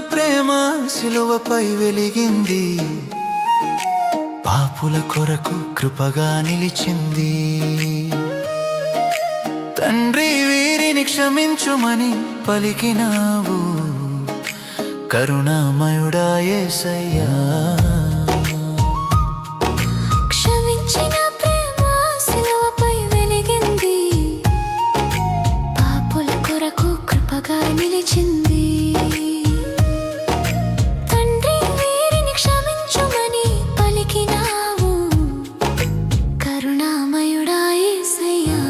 ప్రేమ సిలువపై వెలిగింది, పాపుల కొరకు కృపగా నిలిచింది. తండ్రి వీరిని క్షమించుమని పలికినావు, కరుణామయుడా యేసయ్యా. క్షమించిన ప్రేమ సిలువపై వెలిగింది, పాపుల కొరకు కృపగా నిలిచింది. తండ్రి వీరిని క్షమించుమని పలికినావు, కరుణామయుడా యేసయ్యా.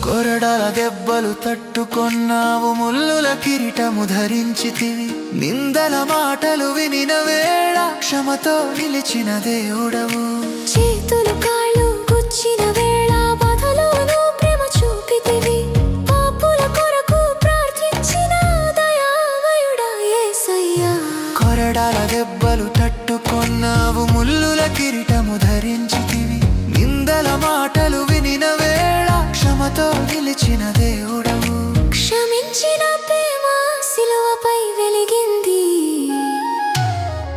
కొరడాల దెబ్బలు తట్టుకొన్నావు, ముల్లుల కిరీటము ధరించితివి. నిందల మాటలు వినిన వేళ క్షమతో నిలిచిన దేవుడవు. చేతులు కాళ్ళు గుచ్చిన వేళ బాధలోనూ ప్రేమ చూపితివి. పాపుల కొరకు ప్రార్థించిన దయామయుడా యేసయ్యా. కొరడాల దెబ్బలు తట్టుకొన్నావు, ముల్లుల కిరీటము ధరించితివి. నిందల మాటలు వినిన వేళ క్షమతో నిలిచిన దేవుడవు. క్షమించిన ప్రేమ సిలువపై వెలిగింది,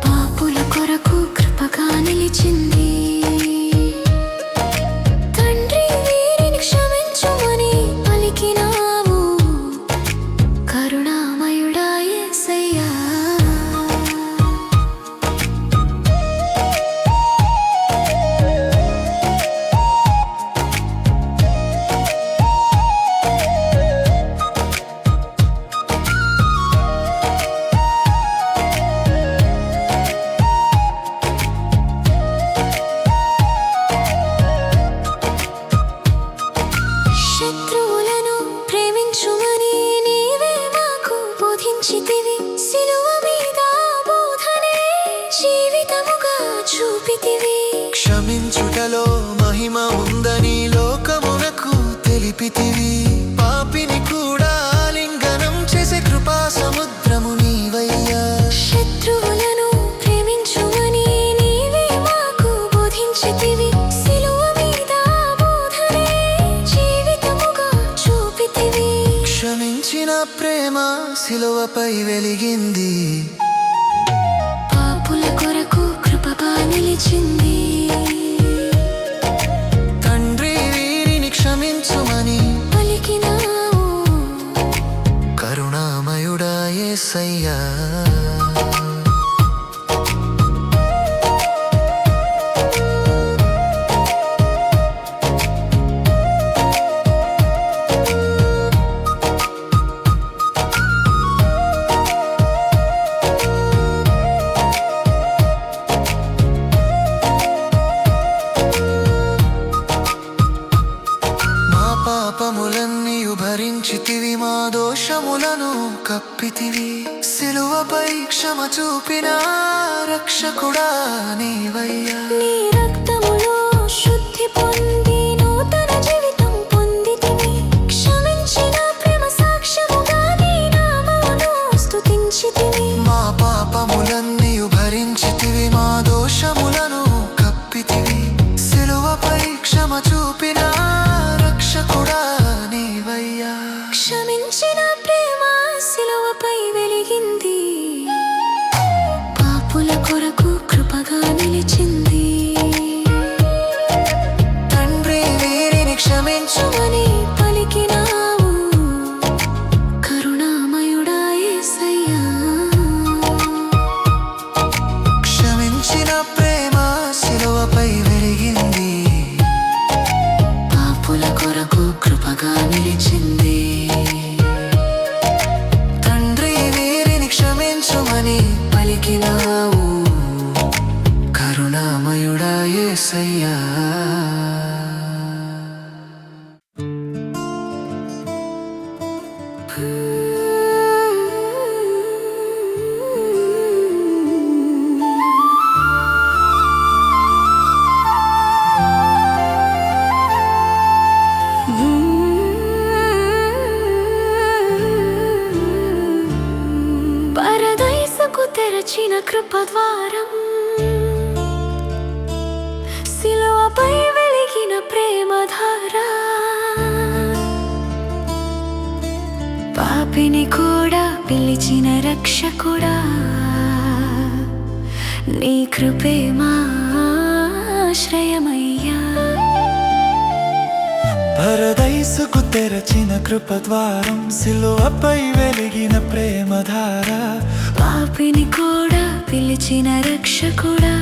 పాపుల కొరకు కృపగా నిలిచింది. తండ్రి వీరిని క్షమించుమని పలికినావు, కరుణామయుడా యేసయ్యా. శత్రువులను ప్రేమించుమని నీవే మాకు బోధించితివి. సిలువ మీద బోధనే జీవితముగా చూపితివి. క్షమించుటలో మహిమ ఉందని లోకమునకు తెలిపితివి. పాపిని కూడా ఆలింగనం చేసే కృపా సముద్రము నీవయ్యా. శత్రువులను ప్రేమించుమని నీవే మాకు బోధించితివి. సిలువ మీద బోధనే జీవితముగా చూపితివి. క్షమించిన ప్రేమ సిలువపై వెలిగింది, పాపుల కొరకు కృపగా నిలిచింది. తండ్రి వీరిని క్షమించుమని పలికినావు, కరుణామయుడా యేసయ్యా. పాపములన్నీయు భరించితివి, మా దోషములను కప్పితివి. సిలువపై క్షమ చూపిన రక్షకుడా నీవయ్యా. నీ రక్తములో శుద్ధి పొంది నూతన జీవితం పొందితివి. క్షమించిన ప్రేమ సాక్ష్యముగా నీ నామమును స్తుతించితివి. మా పాపములన్నీయు భరించితివి, మా దోషములను కప్పితివి. సిలువపై క్షమ చూపిన రక్షకుడా నీవయ్యా. క్షమించిన ప్రేమ సిలువపై వెలిగింది, పాపుల కొరకు కృపగా నిలిచింది. తండ్రి వీరిని క్షమించుమని పలికినావు, కరుణామయుడా యేసయ్యా. క్షమించిన ప్రేమ సిలువపై వెలిగింది, పాపుల కొరకు కృపగా నిలిచింది. తండ్రి వీరిని క్షమించుమని పలికినావు, కరుణామయుడా యేసయ్యా. తెరచిన కృపద్వారం సిలువపై వెలిగిన ప్రేమధార పాపిని కూడా పిలిచిన రక్షకుడా నీ కృపే మా ఆశ్రయమయ్యా పరదైసుకు తెరచిన కృపద్వారం సిలువపై వెలిగిన ప్రేమధార పాపిని కూడా పిలిచిన రక్షకుడా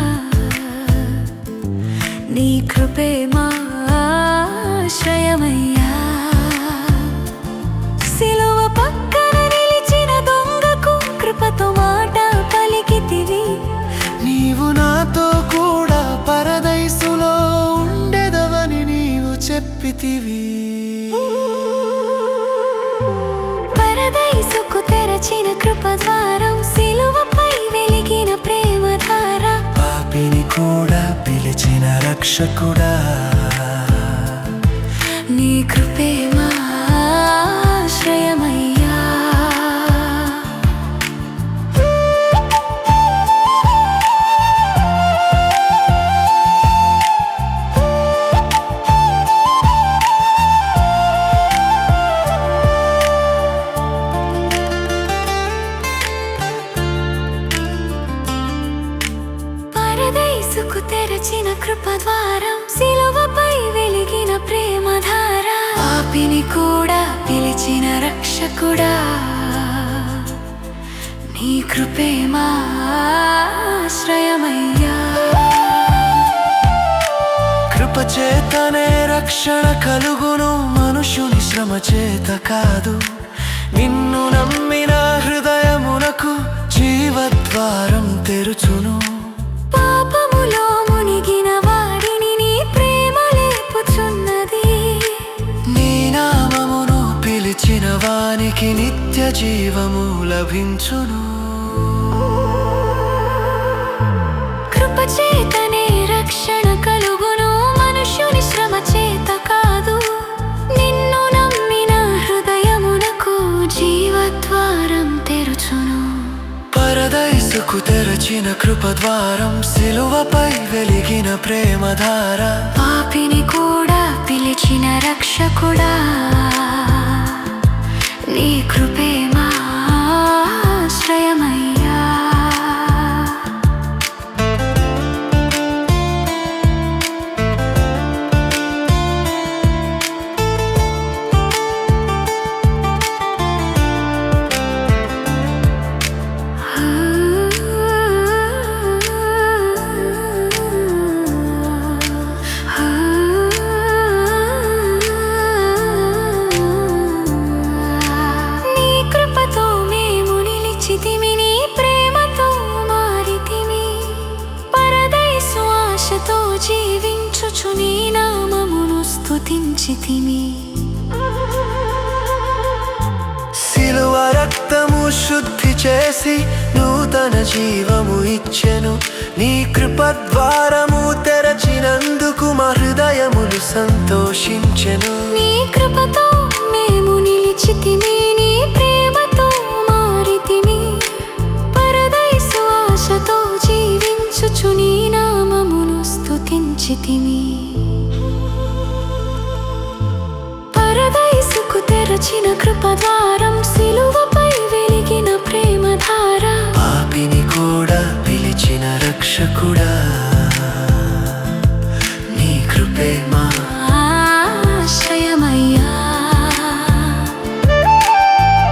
నీ కృపే మా ఆశ్రయమయ్యా సిలువ పక్కన నిలిచిన దొంగకు కృపతో మాట పలికితివి నీవు నాతో కూడా పరదైసులో ఉండెదవని నీవు చెప్పితివి పరదైసుకు తెరచిన కృపద్వారం సిలువపై వెలిగిన ప్రేమధార పాపిని కూడా పిలిచిన రక్షకుడా నీ కృపే మా ఆశ్రయమయ్యా పరదైసుకు తెరచిన కృపద్వారం సిలువపై వెలిగిన ప్రేమధార పాపిని కూడా పిలిచిన రక్షకుడా నీ కృపే మా ఆశ్రయమయ్యా కృపచేతనే రక్షణ కలుగును మనుషుని శ్రమ చేత కాదు నిన్ను నమ్మిన హృదయమునకు జీవద్వారం తెరుచును పాపములో మునిగిన వాడిని నీ ప్రేమ లేపుచున్నది నీ నామమును పిలిచిన వానికి నిత్య జీవము లభించును కృపచేతనే రక్షణ కలుగును మనుష్యుని శ్రమ చేత కాదు నిన్ను నమ్మిన హృదయమునకు జీవద్వారం తెరుచును పరదైసుకు తెరచిన కృపద్వారం సిలువపై వెలిగిన ప్రేమధార పాపిని కూడా పిలిచిన రక్షకుడా నీ కృపే మా ఆశ్రయమయ్యా నీ కృపతో మేము నిలిచితిమి నీ ప్రేమతో మారితిమి పరదైసు ఆశతో జీవించుచు నీ నామమును స్తుతించితిమి సిలువ రక్తము శుద్ధి చేసి నూతన జీవము ఇచ్చెను నీ కృపద్వారము తెరచినందుకు మా హృదయములు సంతోషించెను నీ కృపతో మేము నిలిచితిమి నీ ప్రేమతో మారితిమి పరదైసు ఆశతో జీవించుచు నీ నామమును స్తుతించితిమి పరదైసుకు తెరచిన కృపద్వారం సిలువపై వెలిగిన ప్రేమధార పాపిని కూడా పిలిచిన రక్షకుడా నీ కృపే మా ఆశ్రయమయ్యా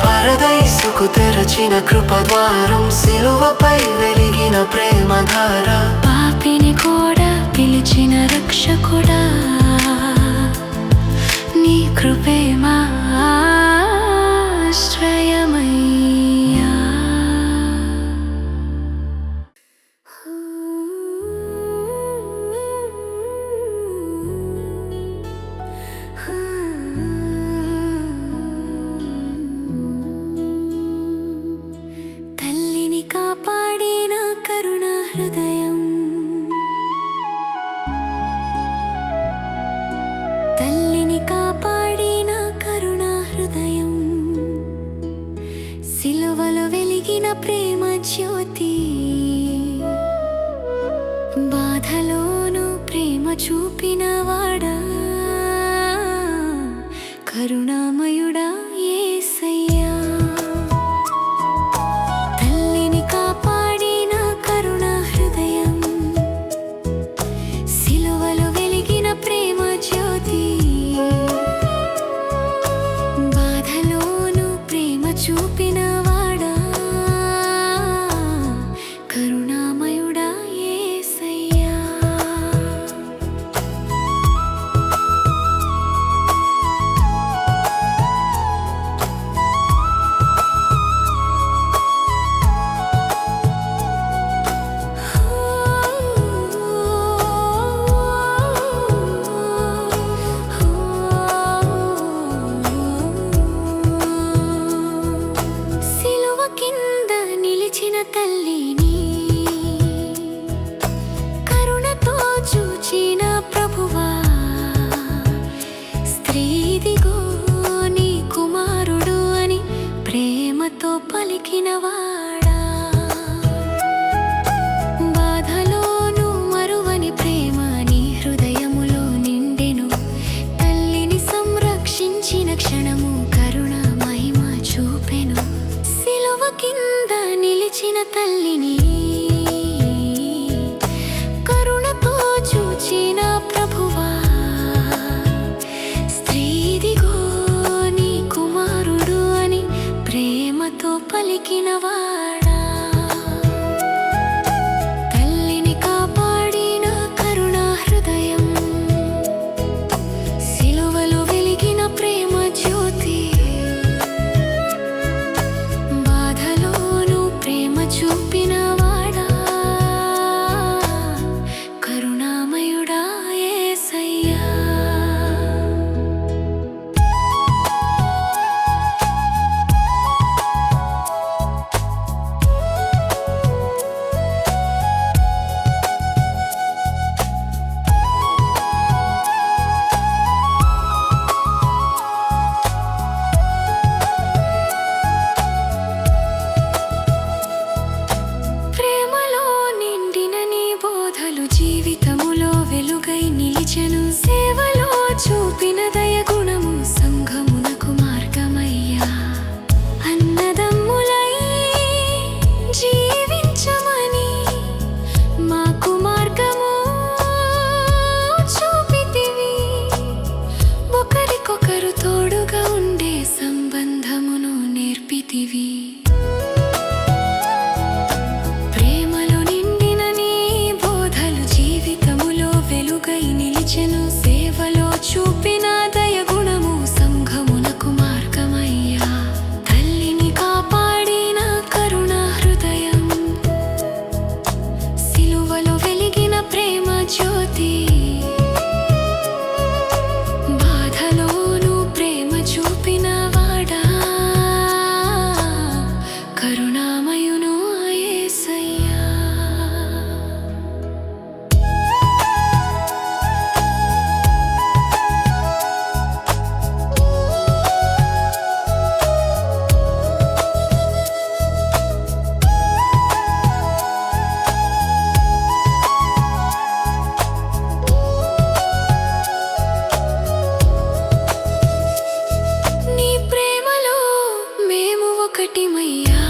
పరదైసుకు తెరచిన కృపద్వారం సిలువపై వెలిగిన ప్రేమధార పాపిని కూడా పిలిచిన రక్షకుడా నీ కృపే మా ఆశ్రయమయ్యా తల్లిని కాపాడిన కరుణ హృదయం తల్లిని కాపాడిన కరుణ హృదయం సిలువలో వెలిగిన ప్రేమ జ్యోతి బాధలోను ప్రేమ చూపినవాడా కరుణామయుడా యేసయ్యా తల్లిని కాపాడిన కరుణా హృదయం సిలువలో వెలిగిన ప్రేమ జ్యోతి బాధలోను ప్రేమ చూపినవాడా కరుణామయుడా యేసయ్యా సిలువ కింద నిలిచిన తల్లిని కరుణతో చూచిన ప్రభువా స్త్రీదిగో నీ కుమారుడు అని ప్రేమతో పలికినవాడా బాధలోను మరువని ప్రేమ నీ హృదయములో నిండెను తల్లిని సంరక్షించిన క్షణము కరుణ మహిమ చూపెను సిలువ కింద నిలిచిన తల్లిని కరుణతో చూచిన ప్రభువా స్త్రీదిగో నీ కుమారుడు అని ప్రేమతో పలికినవాడా తల్లిని కాపాడిన కరుణా హృదయం సిలువలో వెలిగిన ప్రేమ జ్యోతి బాధలోను ప్రేమ చూపినవాడా కరుణామయుడా యేసయ్యా ప్రేమలో నిండిన నీ బోధలు జీవితములో వెలుగై నిలిచెను సేవలో చూపిన దయగుణము సంఘమునకు మార్గమయ్యా అన్నదమ్ములై జీవించమని మాకు మార్గము చూపితివి ఒకరికొకరు తోడుగా ఉండే సంబంధమును నేర్పితివి ప్రేమలో నిండిన నీ బోధలు జీవితములో వెలుగై నిలిచెను సేవలో చూపిన దయగుణము సంఘమునకు మార్గమయ్యా తల్లిని కాపాడిన కరుణా హృదయం సిలువలో వెలిగిన ప్రేమ జ్యోతి బాధలోను ప్రేమ చూపినవాడా కరుణామయును యేసయ్యా నీ ప్రేమలో మేము ఒకటిమయ్యా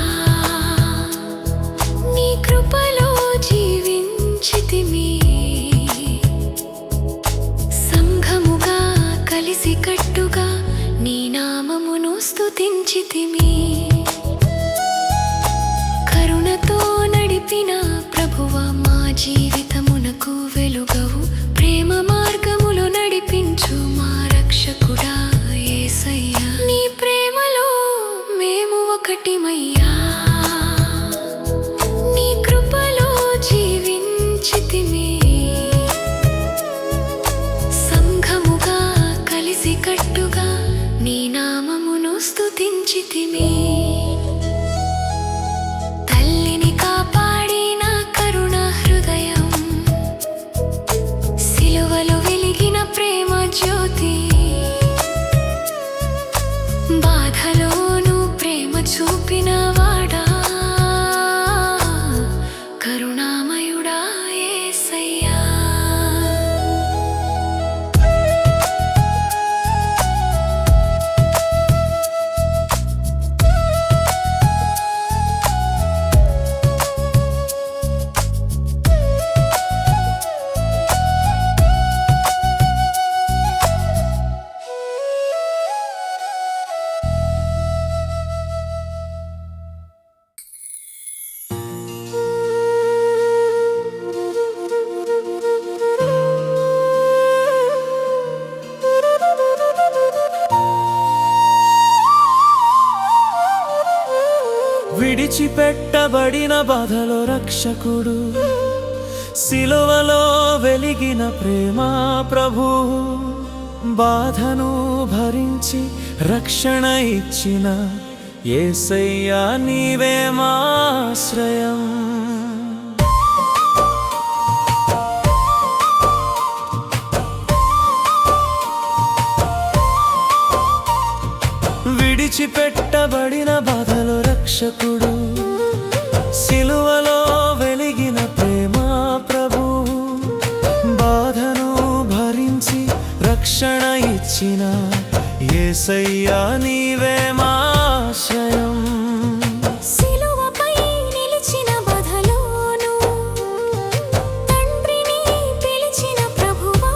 విడిచిపెట్టబడిన బాధలో రక్షకుడు, సిలువలో వెలిగిన ప్రేమ ప్రభువు, బాధను భరించి రక్షణ ఇచ్చిన యేసయ్యా నీవే మా ఆశ్రయం. విడిచిపెట్టబడిన బాధలో రక్షకుడు, సిలువలో వెలిగిన ప్రేమ ప్రభువు, బాధను భరించి రక్షణ ఇచ్చిన యేసయ్యా నీవే మా ఆశ్రయం. సిలువపై నిలిచిన బాధలోను తండ్రిని పిలిచిన ప్రభువా,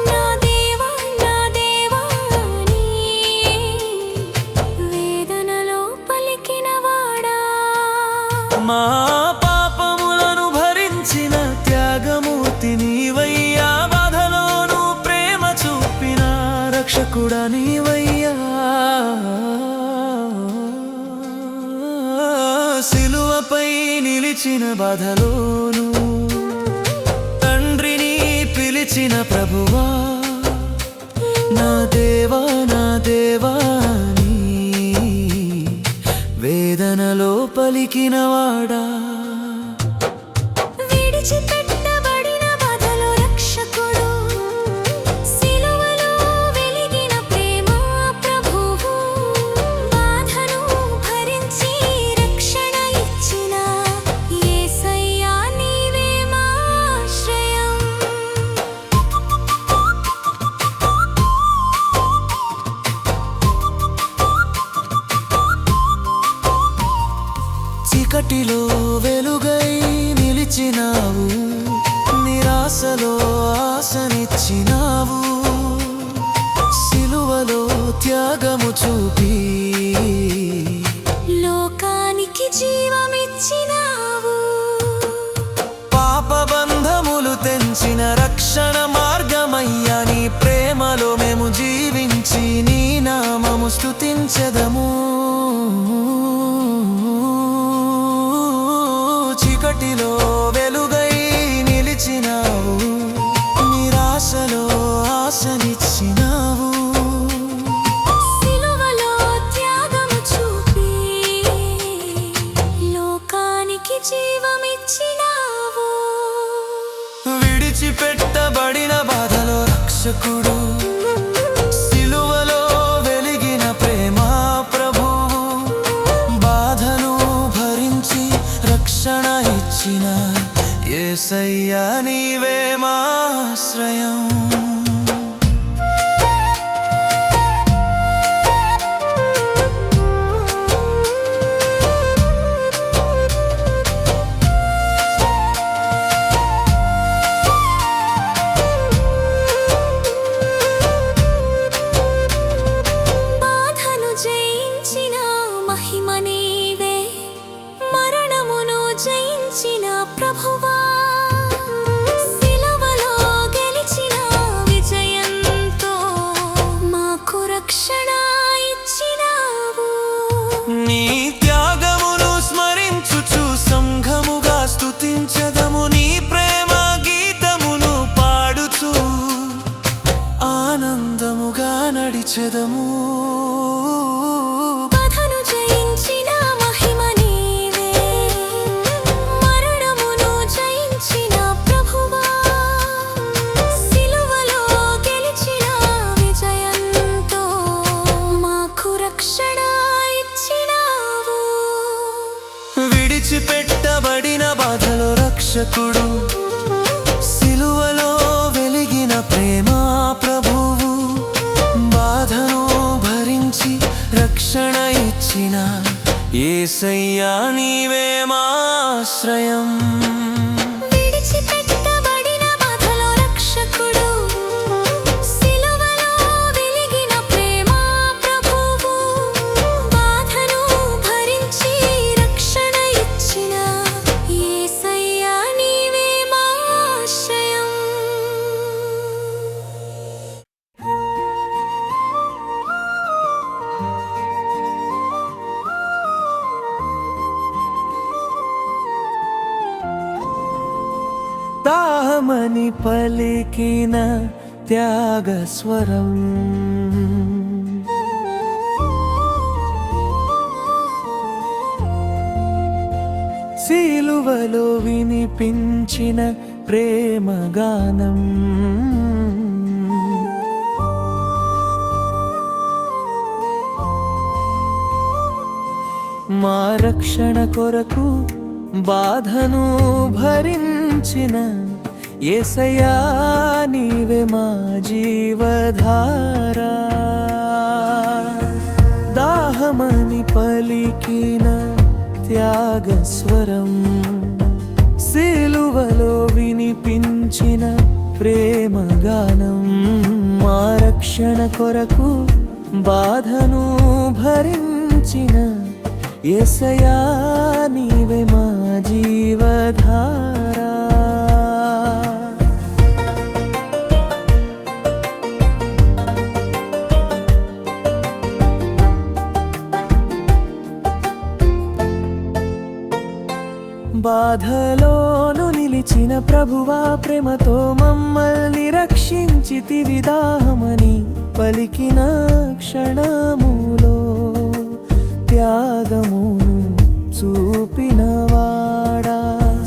నా దేవా నా దేవా అని వేదనలో పలికినవాడా, మా పాపములను భరించిన త్యాగమూర్తి నీవయ్యా, బాధలోను ప్రేమ చూపిన రక్షకుడా నీవయ్యా. సిలువపై నిలిచిన బాధలోను తండ్రిని పిలిచిన ప్రభువా, నా దేవా నా దేవా అని వేదనలో పలికినవాడా. విడిచిపెట్టబడిన బాధలో రక్షకుడు, సిలువలో వెలిగిన ప్రేమ ప్రభువు, బాధను భరించి రక్షణ ఇచ్చిన యేసయ్యా నీవే మా ఆశ్రయం. చీకటిలో వెలుగై నిలిచినావు, నిరాశలో ఆశనిచ్చినావు, సిలువలో త్యాగము చూపి లోకానికి జీవమిచ్చినావు, పాపబంధములు తెంచిన రక్షణ మార్గమయ్యా, నీ ప్రేమలో మేము జీవించి నీ నామము స్తుతించెదము. చీకటిలో వెలుగై నిలిచినావు, నిరాశలో ఆశనిచ్చినావు, సిలువలో త్యాగము చూపి లోకానికి జీవమిచ్చినావు. విడిచిపెట్టబడిన బాధలో రక్షకుడు, సిలువలో వెలిగిన ప్రేమ ప్రభువు, బాధను భరించి రక్షణ ఇచ్చిన యేసయ్యా నీవే మా ఆశ్రయం. బాధను జయించిన మహిమ నీవే, మరణమును జయించిన ప్రభువా, సిలువలో గెలిచిన విజయంతో మాకు రక్షణ ఇచ్చినావు. నీ త్యాగమును స్మరించుచు సంఘముగా స్తుతించెదము, నీ ప్రేమ గీతమును పాడుచు ఆనందముగా నడిచెదము. బాధను జయించిన మహిమ నీవే, మరణమును జయించిన ప్రభువా, సిలువలో గెలిచిన విజయంతో మాకు రక్షణ ఇచ్చినావు. విడిచిపెట్టబడిన బాధలో రక్షకుడు, సిలువలో వెలిగిన ప్రేమ ప్రభువు, బాధను భరించి రక్షణ ఇచ్చిన యేసయ్యా నీవే మా ఆశ్రయం. విడిచిపెట్టబడిన బాధలో రక్షకుడు, సిలువలో వెలిగిన ప్రేమ ప్రభువు, బాధను భరించి రక్షణ ఇచ్చిన యేసయ్యా నీవే మా ఆశ్రయం. దాహమని పలికిన త్యాగస్వరం సిలువలో వినిపించిన ప్రేమగానం మా రక్షణ కొరకు బాధను భరించిన యేసయ్యా నీవే మా జీవధారా దాహమని పలికిన త్యాగస్వరం సిలువలో వినిపించిన ప్రేమగానం మా రక్షణ కొరకు బాధను భరించిన యేసయ్యా నీవే మా జీవధారా బాధలోను నిలిచిన ప్రభువా ప్రేమతో మమ్మల్ని రక్షించితివి దాహమని పలికిన క్షణములో త్యాగమును చూపినవాడా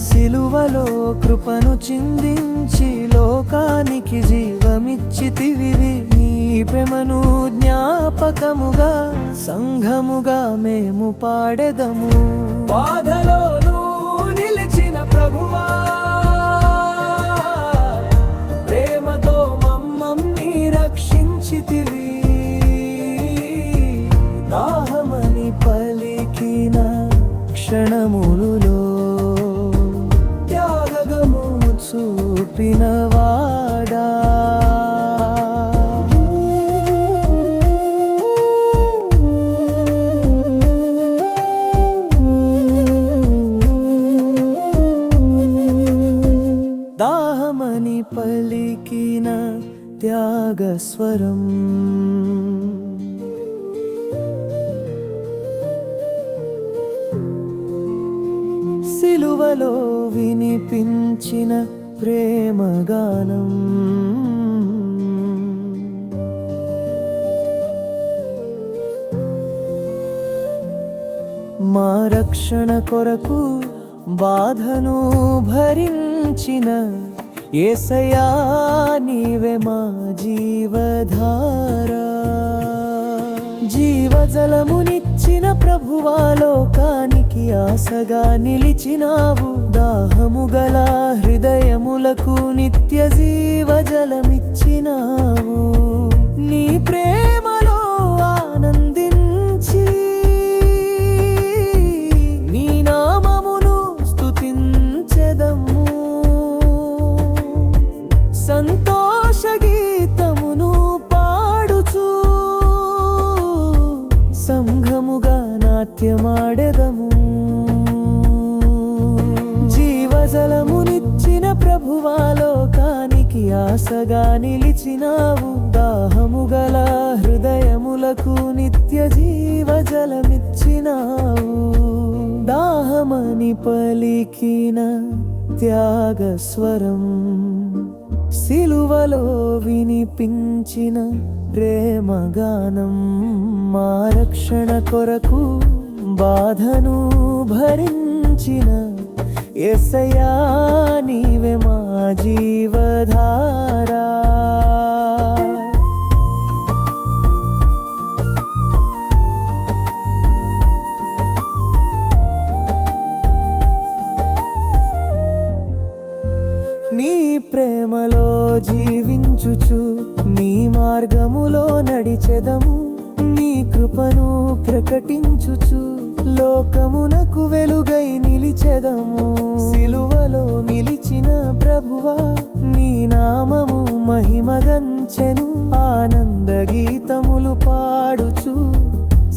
సిలువలో కృపను చిందించి లోకానికి జీవమిచ్చితివి నీ ప్రేమను జ్ఞాపకముగా సంఘముగా మేము పాడెదము బాధలోను నిలిచిన ప్రభువా ప్రేమతో మమ్మల్ని రక్షించితివి దాహమని పలికిన క్షణములలో త్యాగము చూపినవాడా దాహమని పలికిన త్యాగస్వరం సిలువలో వినిపించిన ప్రేమగానం మా రక్షణ కొరకు బాధను భరించిన యేసయ్యా నీవే మా జీవధారా జీవజలమునిచ్చిన ప్రభువా లోకానికి ఆశగా నిలిచినావు దాహము గల హృదయములకు నిత్య జీవజలమిచ్చినావు నీ ప్రేమలో ఆనందించి నీ నామమును స్తుతించెదము సంతోష గీతమును పాడుచు సంఘముగా నాట్యమాడెదము జీవజలమునిచ్చిన ప్రభువా లోకానికి ఆశగా నిలిచినావు దాహము గల హృదయములకు నిత్య జీవజలమిచ్చినావు దాహమని పలికిన త్యాగస్వరం సిలువలో వినిపించిన ప్రేమగానం మా రక్షణ కొరకు బాధను భరించిన యేసయ్యా నీవే మా జీవధారా నీ ప్రేమలో జీవించుచు నీ మార్గములో నడిచెదము నీ కృపను ప్రకటించుచు లోకమునకు వెలుగై నిలిచెదము సిలువలో నిలిచిన ప్రభువా నీ నామము మహిమగంచెను ఆనంద గీతములు పాడుచు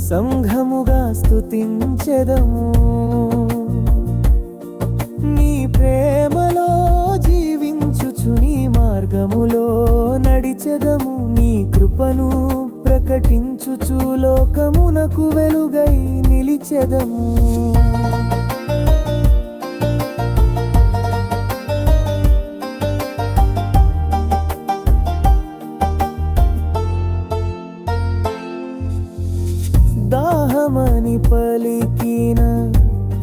సంఘముగా స్తుతించెదము నీ ప్రేమలో జీవించుచు నీ మార్గములో నడిచెదము నీ కృపను ప్రకటించుచు లోకమునకు వెలుగై నిలిచెదము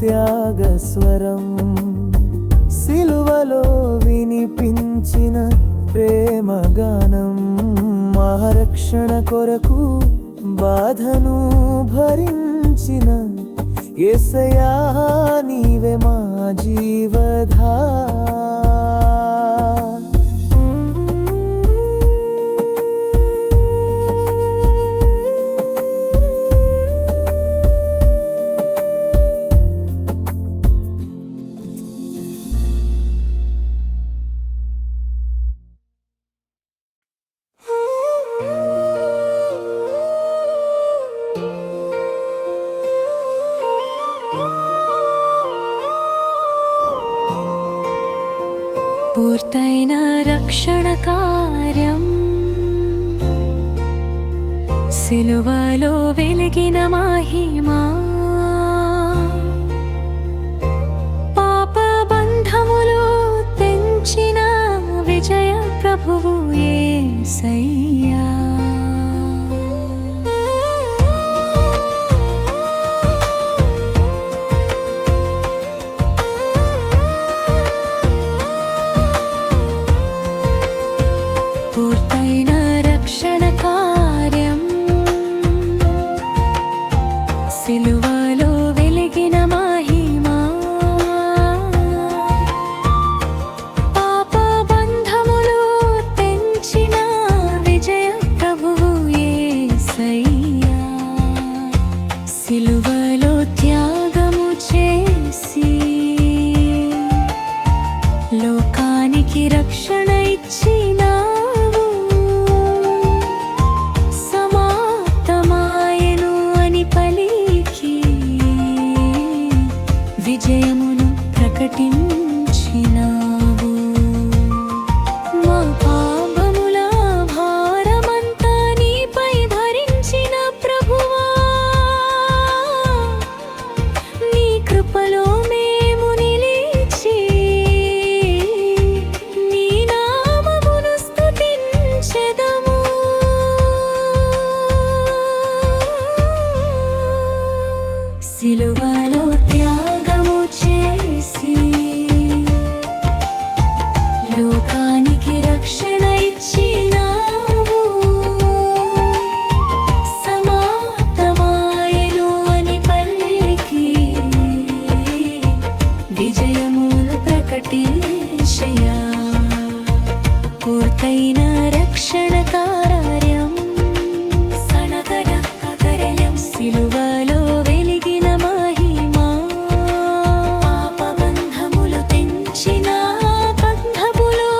త్యాగస్వరం సిలువలో వినిపించిన ప్రేమగానం మహారక్షణ కొరకు బాధను భరించిన యేసయ్యా నీవే మా జీవధార పూర్తైన రక్షణ కార్యం సిలువలో వెలిగిన మహిమా పాప బంధములు తెంచిన విజయ ప్రభువు యేసయ్యా పూర్తైన రక్షణ కార్యం సిలువలో వెలిగిన మహిమా పాప బంధములు తెంచిన విజయ ప్రభువు యేసయ్యా సిలువలో త్యాగము చేసి లోకానికి రక్షణ ఇచ్చిన విజయమును ప్రకటించినావు మా పాపముల భారమంతా నీపై భరించిన ప్రభువా నీ కృపలో మేము నిలిచి నీ నామమును స్తుతించెదము సిలువలో త్యాగము చేసి లోకానికి రక్షణ ఇచ్చినావు సమాప్తమాయెను అని పలికి విజయమును ప్రకటించయా పూర్తైన రక్షణ కార్యం సనగడక్కగరయం సిలువలో వెలిగిన మహిమా పాప బంధములు తెంచిన బంధములు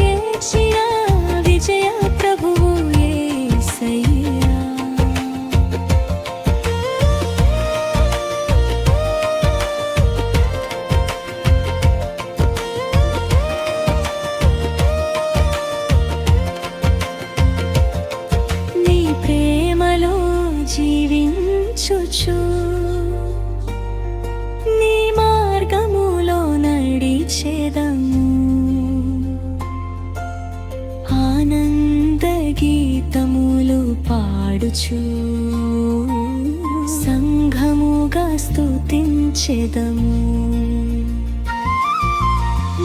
ఏచిన విజయ ప్రభువు యేసయ్యా నీ ప్రేమలో జీవించుచు నీ మార్గములో నడిచెదము ఆనంద గీతములు పాడుచు సంఘముగా స్తుతించెదము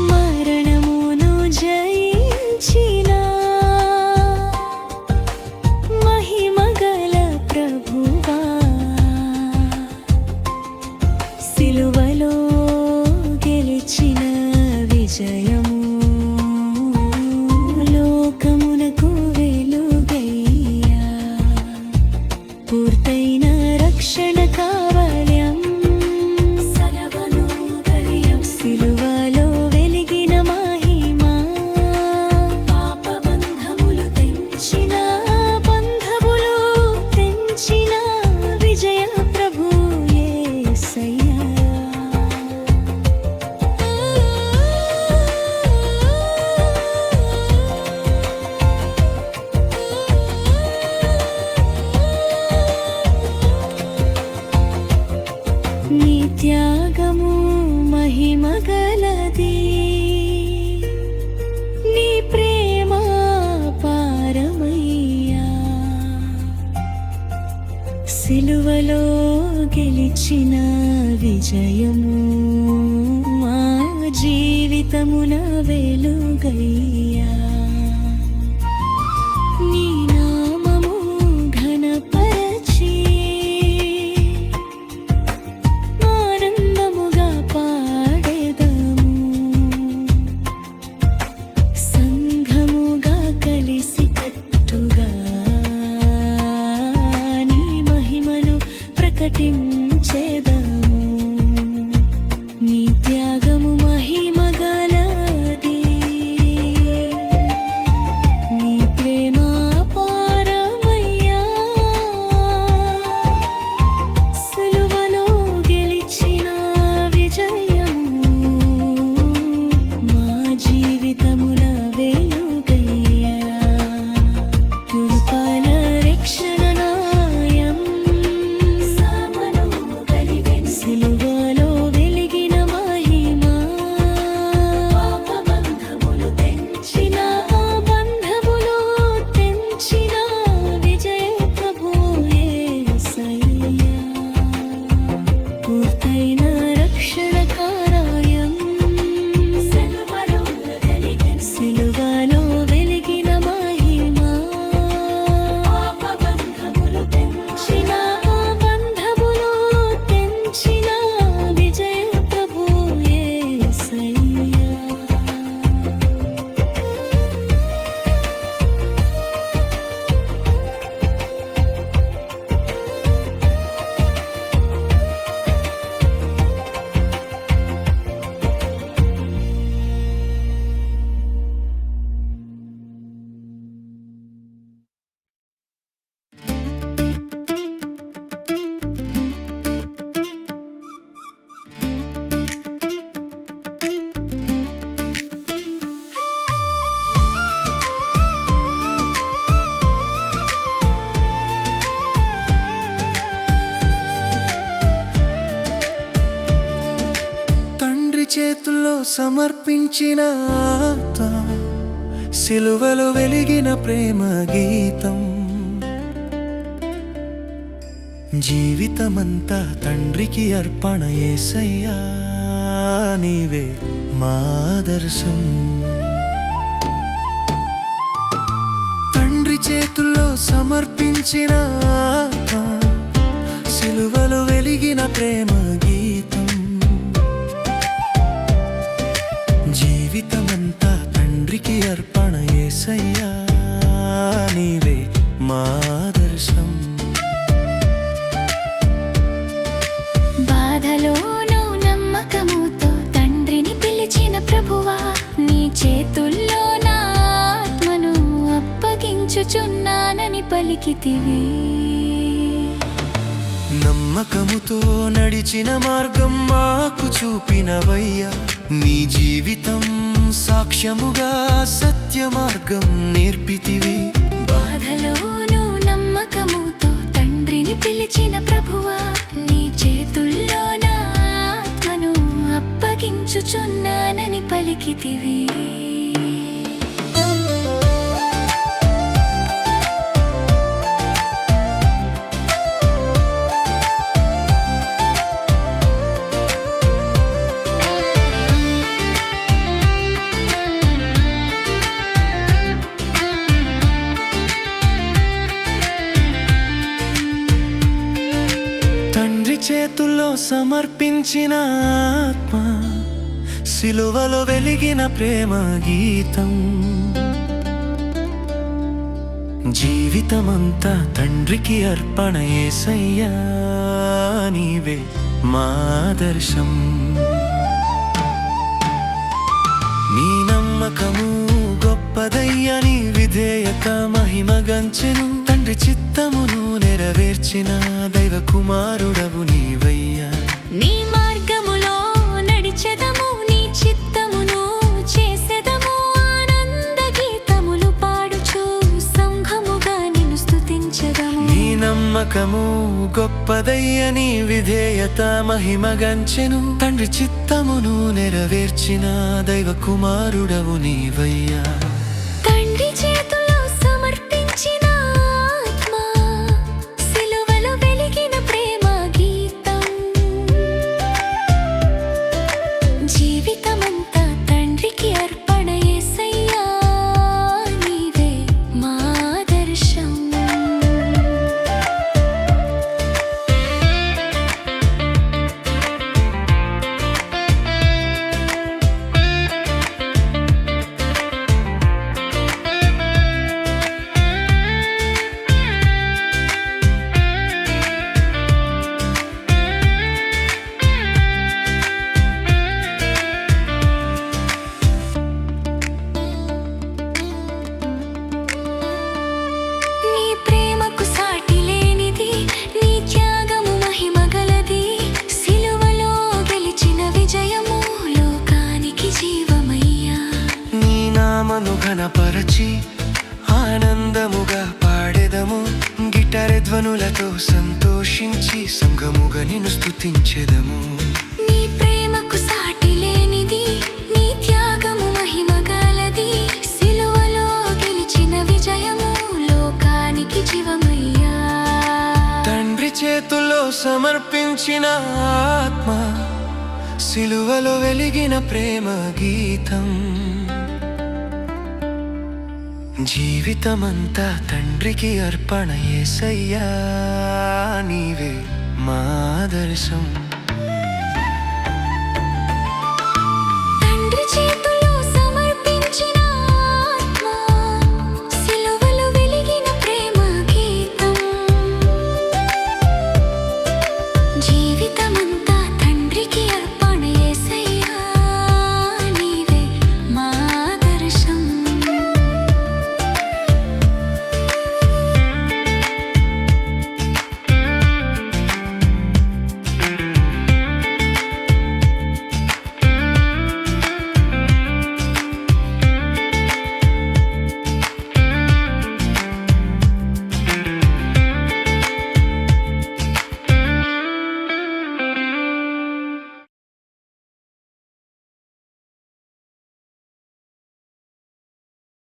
మరణమును జయించిన మహిమగల ప్రభువా సిలువలో గెలిచిన విజయము లోకమునకు వెలుగయ్యా పూర్తైన రక్షణ కావల్యం సలవను గరియం సిలువలో వెలిగిన మహిమా పాప బంధములు తెంచిన బంధములు తెంచిన విజయ ప్రభు యేసయ్యా నీ త్యాగము మహిమగలది నీ ప్రేమ పారమయ్యా సిలువలో గెలిచిన విజయము మా జీవితమున వెలుగయ్యా నీ నామము ఘనపరచి ఆనందముగా పాడెదము సంఘముగా కలిసి కట్టుగా నీ మహిమను ప్రకటించెదము నీ త్యాగము మహిమగలది నీ ప్రేమ అపారమయ్యా సిలువలో గెలిచిన విజయము మా జీవితముల వెలుగయ్యా కృపల రక్షణ నాయం సిలువలో వెలిగిన మహిమ బంధములు తెంచిన విజయ ప్రభు యేసయ్యా పూర్తయిన రక్షణ కార్యం సిలువలో వెలిగిన మహిమ బంధములు తెంచిన విజయ ప్రభు యేసయ్యా తండ్రి చేతుల్లో సమర్పించిన ఆత్మ సిలువలో వెలిగిన ప్రేమ గీతం జీవితమంతా తండ్రికి అర్పణ యేసయ్యా నీవే మా ఆదర్శం తండ్రి చేతుల్లో సమర్పించిన ఆత్మ సిలువలో వెలిగిన ప్రేమ గీతం జీవితమంతా తండ్రికి అర్పణ యేసయ్యా నీవే మా ఆదర్శం బాధలోనూ నమ్మకముతో తండ్రిని పిలిచిన ప్రభువా నీ చేతుల్లో నా ఆత్మను అప్పగించుచున్నానని పలికితివి నమ్మకముతో నడిచిన మార్గం మాకు చూపినవయ్యా నీ జీవితం సాక్ష్యముగా సత్య మార్గం నేర్పితివి బాధలోనూ నమ్మకముతో తండ్రిని పిలిచిన ప్రభువా నీ చేతుల్లో నా ఆత్మను అప్పగించుచున్నానని పలికితివి తండ్రి చేతుల్లో సమర్పించిన ఆత్మ సిలువలో వెలిగిన ప్రేమ గీతం జీవితమంతా తండ్రికి అర్పణ యేసయ్యా నీవే మా ఆదర్శం నీ నమ్మకము గొప్పదయ్యా నీ విధేయత మహిమగంచెను తండ్రి చిత్తమును నెరవేర్చిన దైవ కుమారుడవు నీవయ్యా నీ మార్గములో నడిచెదము నీ చిత్తమును చేసెదము ఆనంద గీతములు పాడుచు సంఘముగా నిన్ను స్తుతించెదము నీ నమ్మకము గొప్పదయ్య నీ విధేయత మహిమగంచెను తండ్రి చిత్తమును నెరవేర్చిన దైవ కుమారుడవు నీవయ్యా తండ్రి చేతుల్లో సమర్పించిన ఆత్మ సిలువలో వెలిగిన ప్రేమ గీతం నామాను ఘనపరచి ఆనందముగా పాడెదము గిటార్ ధ్వనులతో సంతోషించి సంగముగా నిన్ను స్తుతించెదము నీ ప్రేమకు సాటి లేనిది నీ త్యాగము మహిమ గలది సిలువలో గెలిచిన విజయము లోకానికి జీవమయ్యా తండ్రి చేతుల్లో సమర్పించిన ఆత్మ సిలువలో వెలిగిన ప్రేమ గీతం జీవితమంతా తండ్రికి అర్పణ యేసయ్యా నీవే మా ఆదర్శం